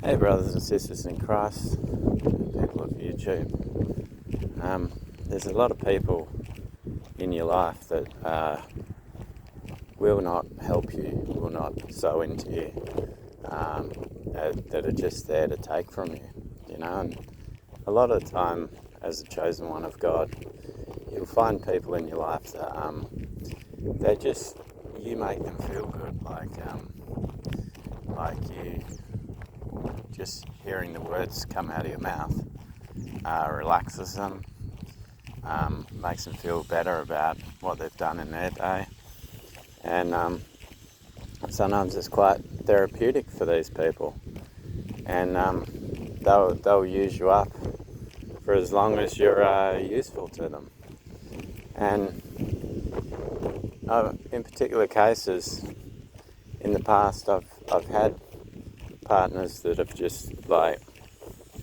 Hey brothers and sisters in Christ, people of YouTube. There's a lot of people in your life that will not help you, will not sow into you, that are just there to take from you, and a lot of the time as a chosen one of God, you'll find people in your life that they just, you make them feel good, like you just hearing the words come out of your mouth relaxes them, makes them feel better about what they've done in their day, and sometimes it's quite therapeutic for these people, and they'll use you up for as long as you're useful to them. And in particular cases, in the past, I've had partners that have just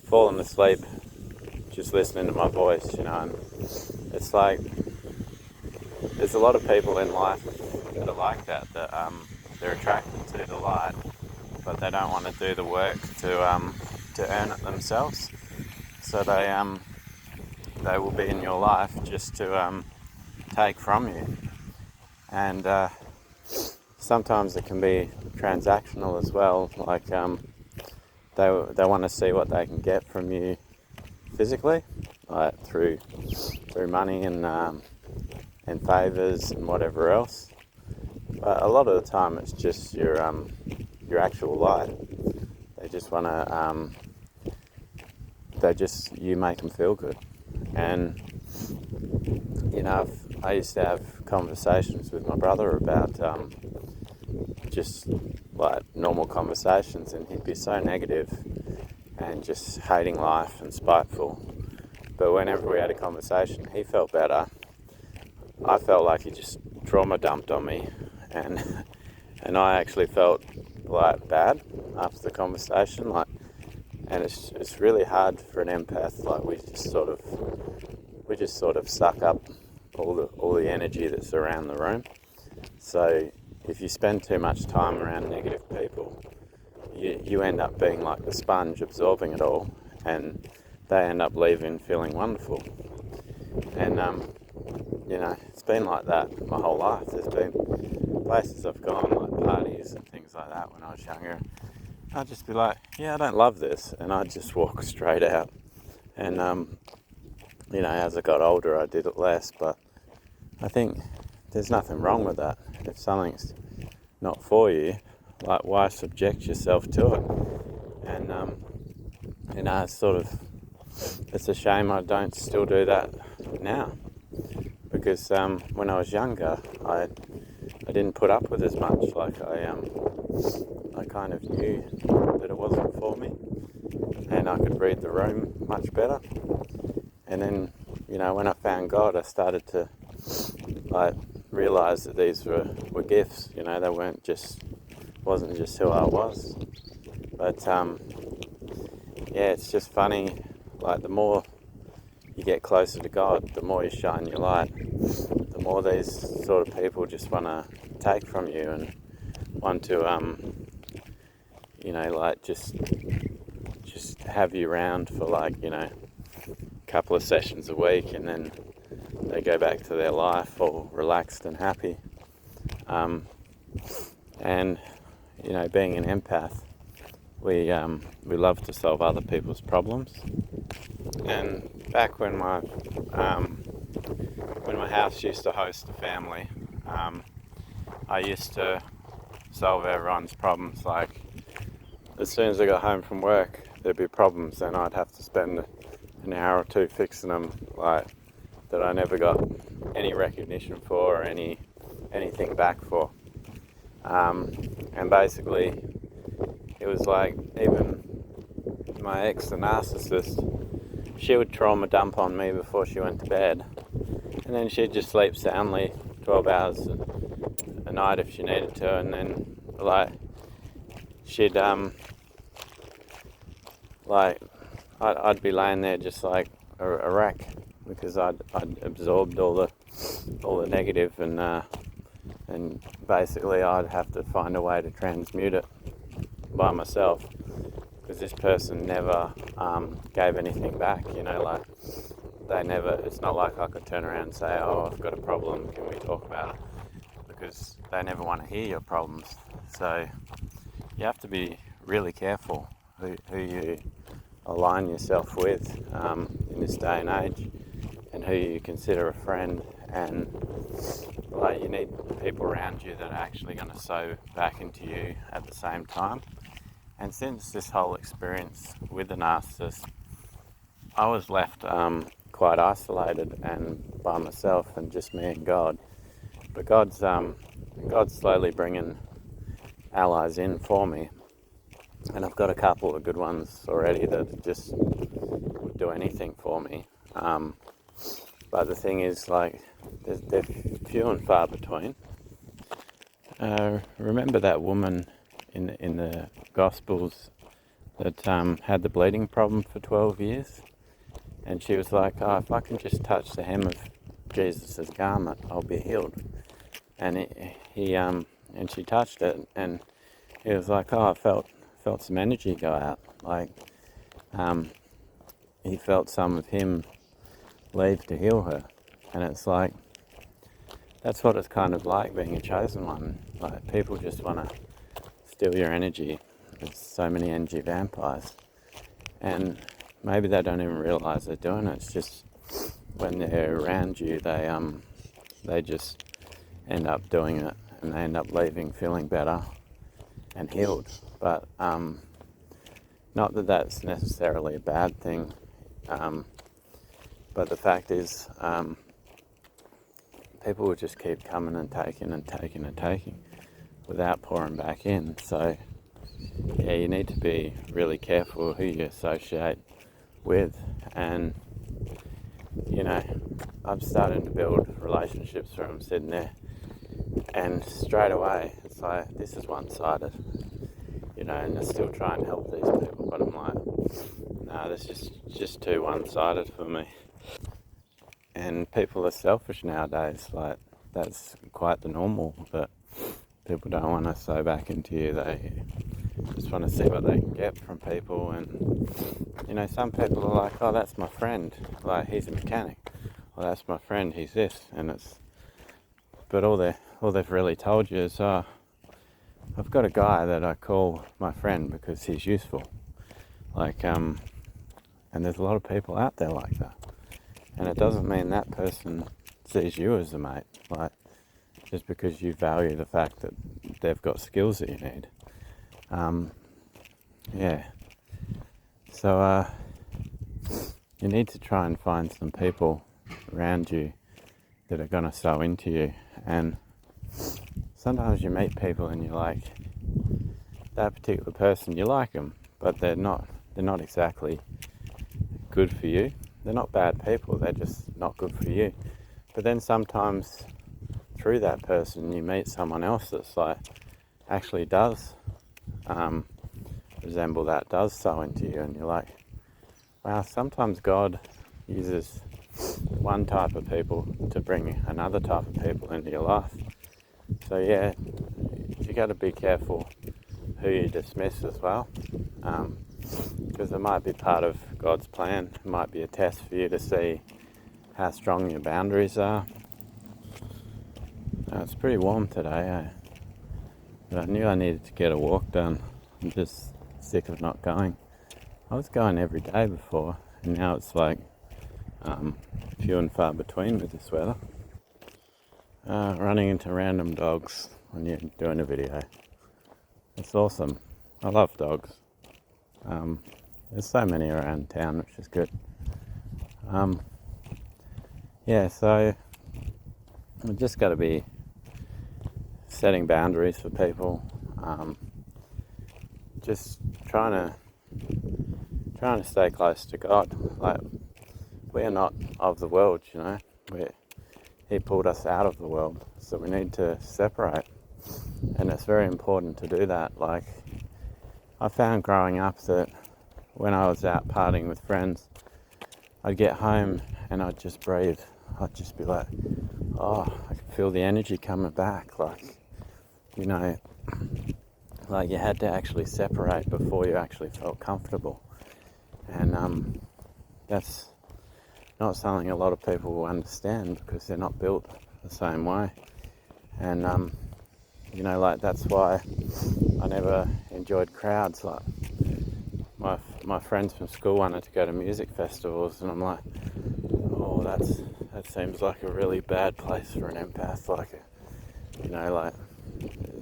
fallen asleep just listening to my voice, and it's like there's a lot of people in life that are like that they're attracted to the light, but they don't want to do the work to earn it themselves. So they will be in your life just to take from you, and sometimes it can be transactional as well. They want to see what they can get from you physically, like through money and favors and whatever else. But a lot of the time, it's just your actual light. They just want to. You make them feel good, and I used to have conversations with my brother about just like normal conversations, and he'd be so negative and just hating life and spiteful. But whenever we had a conversation, he felt better. I felt like he just trauma dumped on me, and I actually felt like bad after the conversation. And it's really hard for an empath. We just sort of suck up all the energy that's around the room. So if you spend too much time around negative people, you end up being like the sponge absorbing it all, and they end up leaving feeling wonderful. And it's been like that my whole life. There's been places I've gone, like parties and things like that when I was younger. I'd just be like, yeah, I don't love this, and I'd just walk straight out. And as I got older, I did it less, but I think there's nothing wrong with that. If something's not for you, why subject yourself to it? And it's a shame I don't still do that now, because when I was younger, I didn't put up with as much. I kind of knew that it wasn't for me, and I could read the room much better. And then, when I found God, I started to realize that these were gifts. They wasn't just who I was. But it's just funny. The more you get closer to God, the more you shine your light, the more these sort of people just want to take from you and want to just have you around for a couple of sessions a week, and then they go back to their life all relaxed and happy. And being an empath, we love to solve other people's problems. And back when my house used to host a family, I used to solve everyone's problems. As soon as I got home from work, there'd be problems, and I'd have to spend an hour or two fixing them, that I never got any recognition for or anything back for. And basically, it was even my ex, the narcissist, she would trauma dump on me before she went to bed, and then she'd just sleep soundly 12 hours a night if she needed to, and then she'd I'd be laying there just like a wreck, because I'd absorbed all the negative, and basically I'd have to find a way to transmute it by myself, because this person never gave anything back, like it's not like I could turn around and say, oh, I've got a problem, can we talk about it? Because they never want to hear your problems. So you have to be really careful who you align yourself with in this day and age, and who you consider a friend. And you need people around you that are actually going to sow back into you at the same time. And since this whole experience with the narcissist, I was left quite isolated and by myself, and just me and God. But God's slowly bringing allies in for me, and I've got a couple of good ones already that just would do anything for me. But the thing is, they're few and far between. Remember that woman in the Gospels that had the bleeding problem for 12 years? And she was like, oh, if I can just touch the hem of Jesus' garment, I'll be healed. And and she touched it, and he was like, oh, I felt some energy go out. He felt some of him leave to heal her. And it's like, that's what it's kind of like being a chosen one. Like, people just want to steal your energy. There's so many energy vampires. And maybe they don't even realise they're doing it. It's just when they're around you, they just end up doing it, and they end up leaving feeling better and healed. But not that that's necessarily a bad thing. But the fact is, people will just keep coming and taking and taking and taking without pouring back in. So yeah, you need to be really careful who you associate with. And I'm starting to build relationships where I'm sitting there, and straight away it's like, this is one-sided, and I still try and help these people, but I'm like, no, this is just too one-sided for me. And people are selfish nowadays. Like, that's quite the normal, but people don't want to sow back into you. They just want to see what they can get from people. And some people are like, oh, that's my friend, like, he's a mechanic. Well, that's my friend, he's this. But all they've really told you is, oh, I've got a guy that I call my friend because he's useful. And there's a lot of people out there like that. And it doesn't mean that person sees you as a mate, just because you value the fact that they've got skills that you need. So you need to try and find some people around you that are going to sow into you. And sometimes you meet people and you're like, that particular person, you like them, but they're not exactly good for you. They're not bad people, they're just not good for you. But then sometimes through that person you meet someone else that's actually does resemble that, does sow into you, and you're like, wow, sometimes God uses one type of people to bring another type of people into your life. So yeah, you got to be careful who you dismiss as well. Because it might be part of God's plan. It might be a test for you to see how strong your boundaries are. It's pretty warm today, but I knew I needed to get a walk done. I'm just sick of not going. I was going every day before, and now it's few and far between with this weather. Running into random dogs when you're doing a video. It's awesome. I love dogs. There's so many around town, which is good. So we've just got to be setting boundaries for people. Just trying to stay close to God. We are not of the world, He pulled us out of the world, so we need to separate. And it's very important to do that. I found growing up that when I was out partying with friends, I'd get home and I'd just breathe. I'd just be like, oh, I can feel the energy coming back. like you had to actually separate before you actually felt comfortable. And that's not something a lot of people will understand because they're not built the same way. And like that's why I never enjoyed crowds. Like my friends from school wanted to go to music festivals, and I'm like, oh, that seems like a really bad place for an empath. Like, like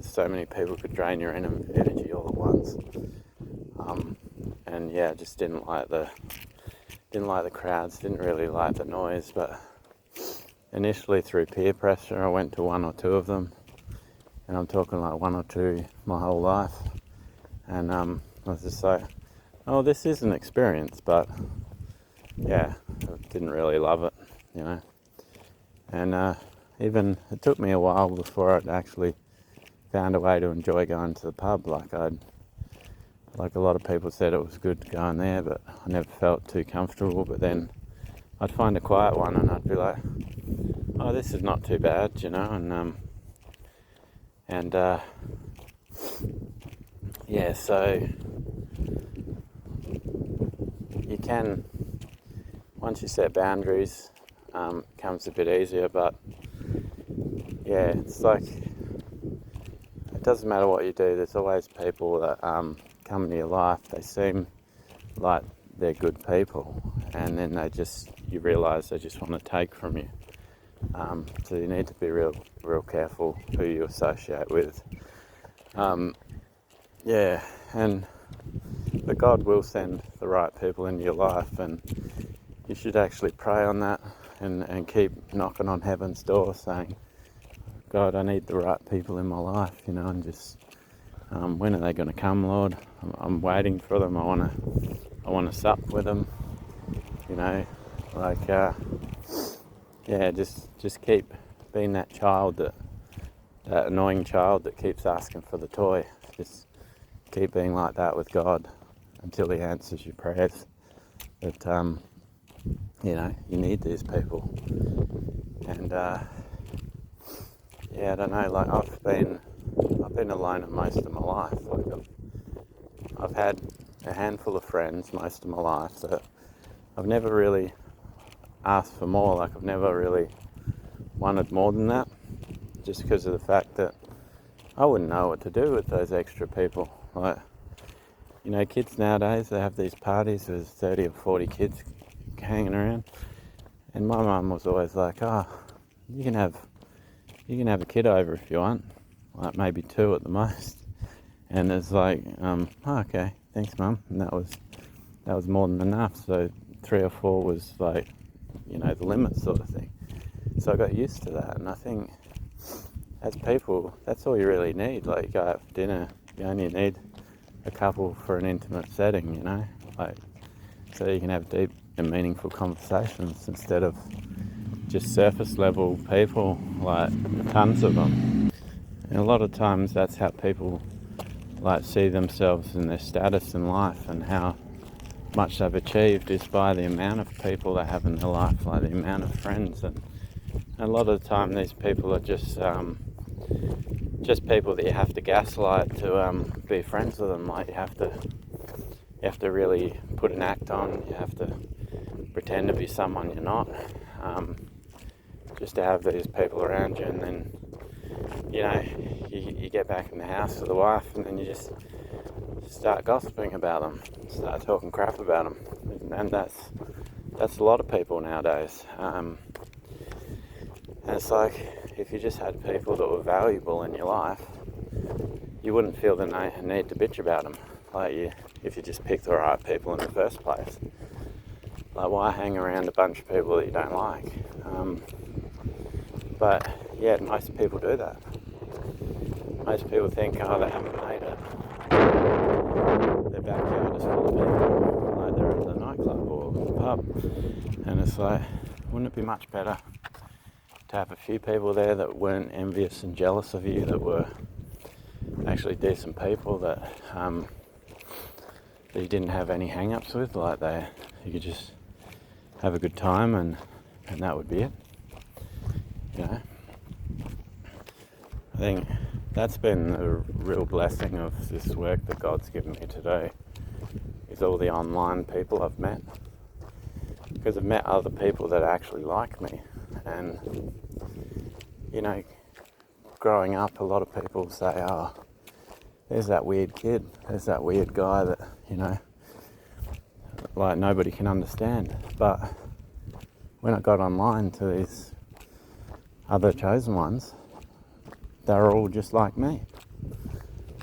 so many people could drain your energy all at once. And yeah, just didn't like the crowds, didn't really like the noise. But initially through peer pressure, I went to one or two of them, and I'm talking like one or two my whole life. And I was just like, oh, this is an experience, but yeah, I didn't really love it, And even it took me a while before I'd actually found a way to enjoy going to the pub. Like a lot of people said it was good going there, but I never felt too comfortable. But then I'd find a quiet one and I'd be like, oh, this is not too bad, and yeah, so you can, once you set boundaries, it becomes a bit easier. But yeah, it's like, it doesn't matter what you do, there's always people that come into your life. They seem like they're good people, and then you realise they just want to take from you. So you need to be real careful who you associate with. But God will send the right people into your life, and you should actually pray on that and keep knocking on heaven's door saying, God, I need the right people in my life, and just, when are they going to come, Lord? I'm waiting for them. I want to sup with them, just keep being that child, that annoying child that keeps asking for the toy. Just keep being like that with God until He answers your prayers. But you need these people. And I don't know. Like I've been alone most of my life. Like I've had a handful of friends most of my life that I've never really asked for more. Like I've never really wanted more than that, just because of the fact that I wouldn't know what to do with those extra people. Like, kids nowadays, they have these parties with 30 or 40 kids hanging around, and my mum was always like, oh, you can have a kid over if you want, like maybe 2 at the most. And it's like, oh, okay, thanks, Mum. And that was more than enough. So 3 or 4 was like, the limit sort of thing. So I got used to that, and I think as people, that's all you really need. Like, you go out for dinner, you only need a couple for an intimate setting, like, so you can have deep and meaningful conversations instead of just surface level people, like tons of them. And a lot of times that's how people like see themselves and their status in life and how much they've achieved is by the amount of people they have in their life, like the amount of friends. And a lot of the time these people are just people that you have to gaslight to be friends with them. Like you have to really put an act on. You have to pretend to be someone you're not, just to have these people around you. And then you get back in the house with the wife, and then you just start gossiping about them, start talking crap about them, and that's a lot of people nowadays. And it's like, if you just had people that were valuable in your life, you wouldn't feel the need to bitch about them. If you just pick the right people in the first place. Like, why hang around a bunch of people that you don't like? But yeah, most people do that. Most people think, oh, they haven't made it. Their backyard is full of people, like they're at the nightclub or the pub. And it's like, wouldn't it be much better to have a few people there that weren't envious and jealous of you, that were actually decent people, that you didn't have any hang-ups with, like you could just have a good time and that would be it. I think that's been a real blessing of this work that God's given me to do, is all the online people I've met. Because I've met other people that actually like me. And, you know, growing up, a lot of people say, oh, there's that weird kid, there's that weird guy that, you know, like nobody can understand. But when I got online to these other chosen ones, they were all just like me.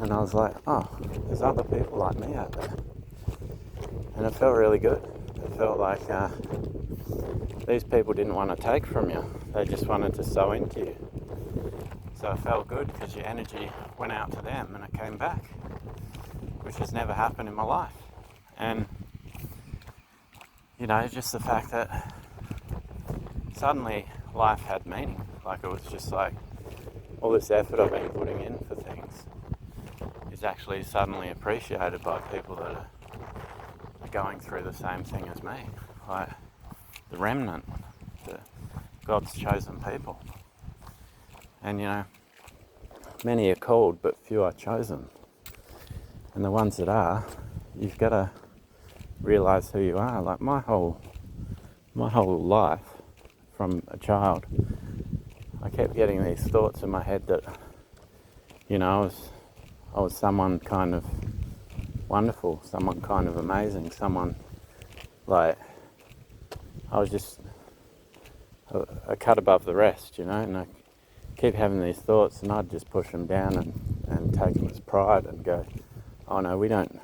And I was like, oh, there's other people like me out there. And it felt really good. It felt like these people didn't want to take from you. They just wanted to sow into you. So it felt good because your energy went out to them and it came back, which has never happened in my life. And, you know, just the fact that suddenly life had meaning. Like it was just like all this effort I've been putting in for things is actually suddenly appreciated by people that are going through the same thing as me. Like the remnant, God's chosen people. And you know, many are called but few are chosen. And the ones that are, you've got to realise who you are. Like my whole life from a child, I kept getting these thoughts in my head that, you know, I was someone kind of wonderful, someone kind of amazing, someone like I was just a cut above the rest, you know. And I keep having these thoughts, and I'd just push them down and take them as pride and go, oh no, we don't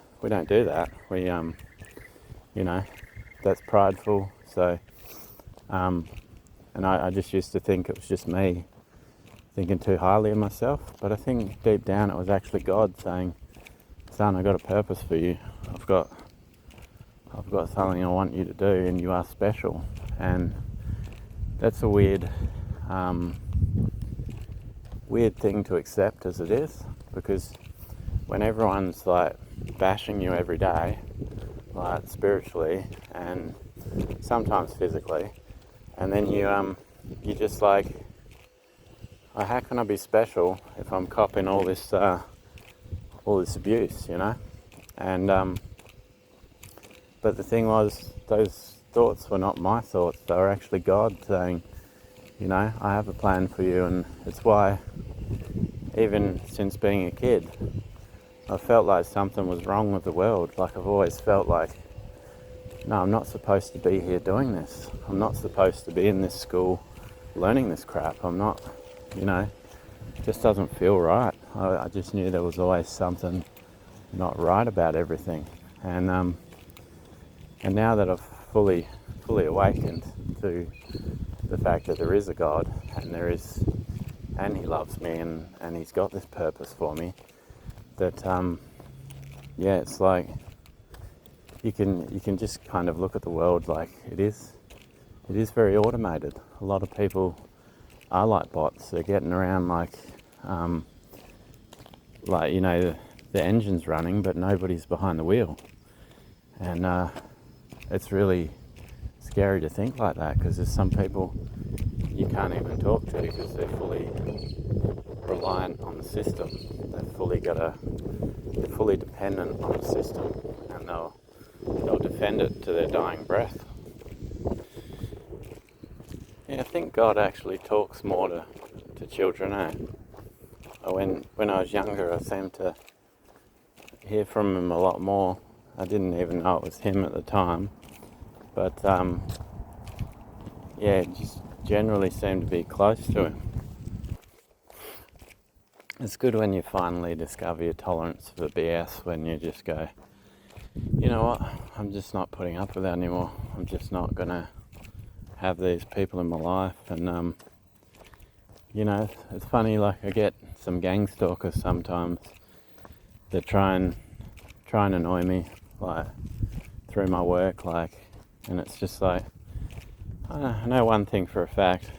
do that. We you know, that's prideful. So and I just used to think it was just me thinking too highly of myself. But I think deep down it was actually God saying, son, I've got a purpose for you. I've got something I want you to do, and you are special. And that's a weird thing to accept as it is, because when everyone's like bashing you every day, like spiritually and sometimes physically, and then you just like, oh, how can I be special if I'm copping all this abuse, you know? And but the thing was, those thoughts were not my thoughts. They were actually God saying, you know, I have a plan for you. And it's why even since being a kid, I felt like something was wrong with the world. Like I've always felt like, no, I'm not supposed to be here doing this. I'm not supposed to be in this school learning this crap. I'm not, you know, it just doesn't feel right. I just knew there was always something not right about everything. And now that I've fully awakened to the fact that there is a God, and He loves me, and He's got this purpose for me, that yeah, it's like you can just kind of look at the world like it is very automated. A lot of people are like bots. They're getting around like you know, the engine's running, but nobody's behind the wheel. And it's really scary to think like that, because there's some people you can't even talk to because they're fully reliant on the system. They're fully dependent on the system, and they'll defend it to their dying breath. Yeah, I think God actually talks more to children, eh? When I was younger, I seemed to hear from Him a lot more. I didn't even know it was Him at the time, but yeah, just generally seemed to be close to Him. It's good when you finally discover your tolerance for BS, when you just go, you know what, I'm just not putting up with that anymore. I'm just not going to have these people in my life. And you know, it's funny, like I get some gang stalkers sometimes that try and annoy me, like through my work, like, and it's just like, I know one thing for a fact: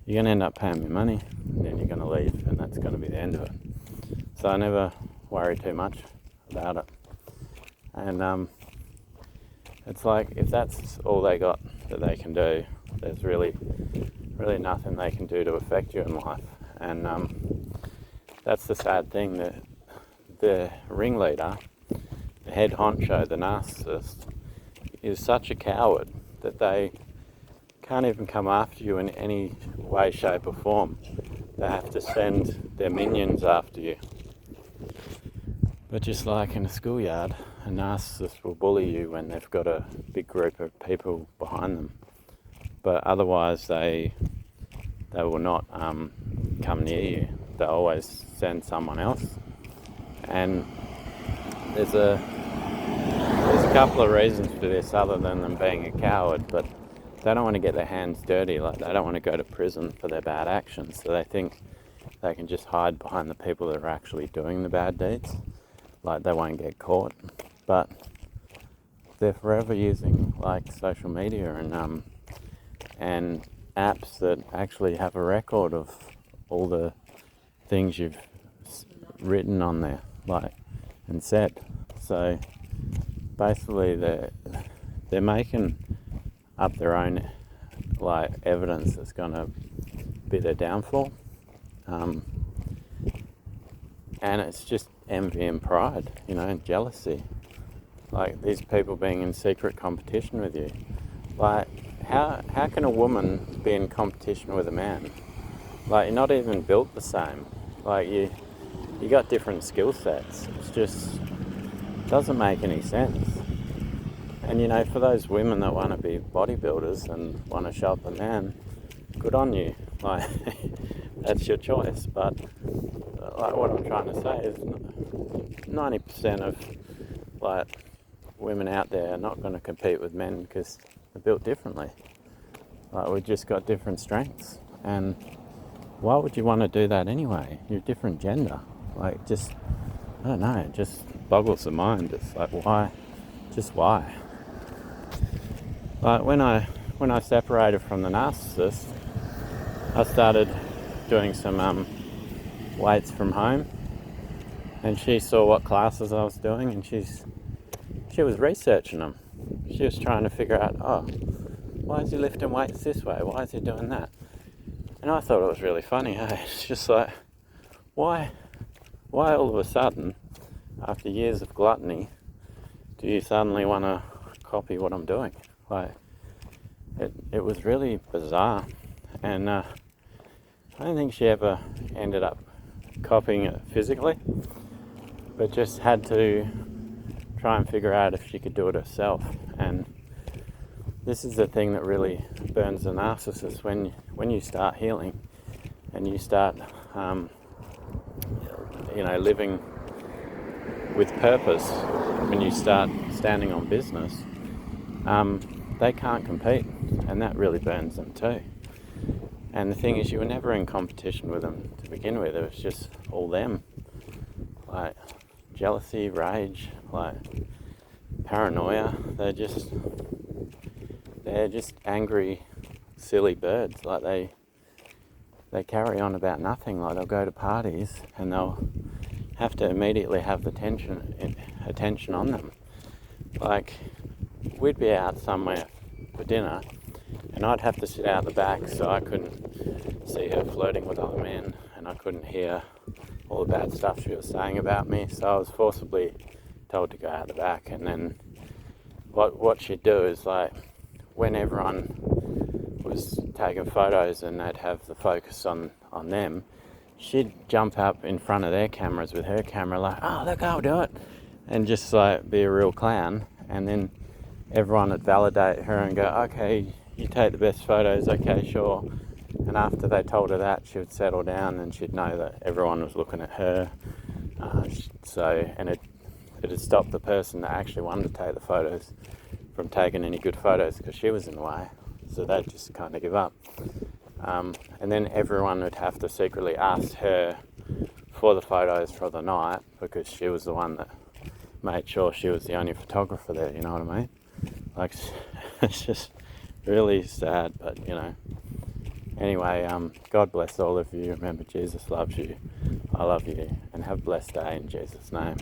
you're going to end up paying me money, and then you're going to leave, and that's going to be the end of it. So I never worry too much about it. And it's like, if that's all they got that they can do, there's really nothing they can do to affect you in life. And that's the sad thing, that the ringleader, the head honcho, the narcissist, is such a coward that they can't even come after you in any way, shape or form. They have to send their minions after you. But just like in a schoolyard, a narcissist will bully you when they've got a big group of people behind them. But otherwise they will not come near you. They'll always send someone else. And there's a couple of reasons for this other than them being a coward, but they don't want to get their hands dirty. Like, they don't want to go to prison for their bad actions, so they think they can just hide behind the people that are actually doing the bad deeds. Like, they won't get caught. But they're forever using like social media and apps that actually have a record of all the things you've written on there, like, and said. So basically they're making up their own like evidence that's going to be their downfall, and it's just envy and pride, and jealousy. Like, these people being in secret competition with you. Like, how can a woman be in competition with a man? Like, you're not even built the same. Like, you got different skill sets. It's just doesn't make any sense. And for those women that want to be bodybuilders and want to show up a man, good on you. Like, that's your choice. But like, what I'm trying to say is 90% of like women out there are not going to compete with men because they're built differently. Like, we've just got different strengths. And why would you want to do that anyway? You're a different gender. Like, I don't know, it just boggles the mind. It's like, why? Just why? Like, when I separated from the narcissist, I started doing some weights from home, and she saw what classes I was doing, and she was researching them. She was trying to figure out, why is he lifting weights this way? Why is he doing that? And I thought it was really funny, hey? It's just like, why all of a sudden, after years of gluttony, do you suddenly want to copy what I'm doing? Like, it was really bizarre. And I don't think she ever ended up copying it physically, but just had to try and figure out if she could do it herself. And this is the thing that really burns the narcissist. When you start healing and you start living with purpose, when you start standing on business, they can't compete, and that really burns them too. And the thing is, you were never in competition with them to begin with. It was just all them. Like, jealousy, rage, like paranoia. They're just angry, silly birds. Like, they carry on about nothing. Like, they'll go to parties and they'll have to immediately have the attention on them. Like, we'd be out somewhere for dinner and I'd have to sit out the back so I couldn't see her flirting with other men, and I couldn't hear all the bad stuff she was saying about me. So I was forcibly told to go out the back. And then what she'd do is, like, when everyone was taking photos and they'd have the focus on them, she'd jump up in front of their cameras with her camera, like, oh, look, I'll do it, and just like be a real clown. And then everyone would validate her and go, okay, you take the best photos, okay, sure. And after they told her that, she would settle down and she'd know that everyone was looking at her. And it'd stop the person that actually wanted to take the photos from taking any good photos because she was in the way. So they'd just kind of give up. And then everyone would have to secretly ask her for the photos for the night because she was the one that made sure she was the only photographer there, you know what I mean? Like, it's just really sad, but Anyway, God bless all of you. Remember, Jesus loves you. I love you. And have a blessed day in Jesus' name.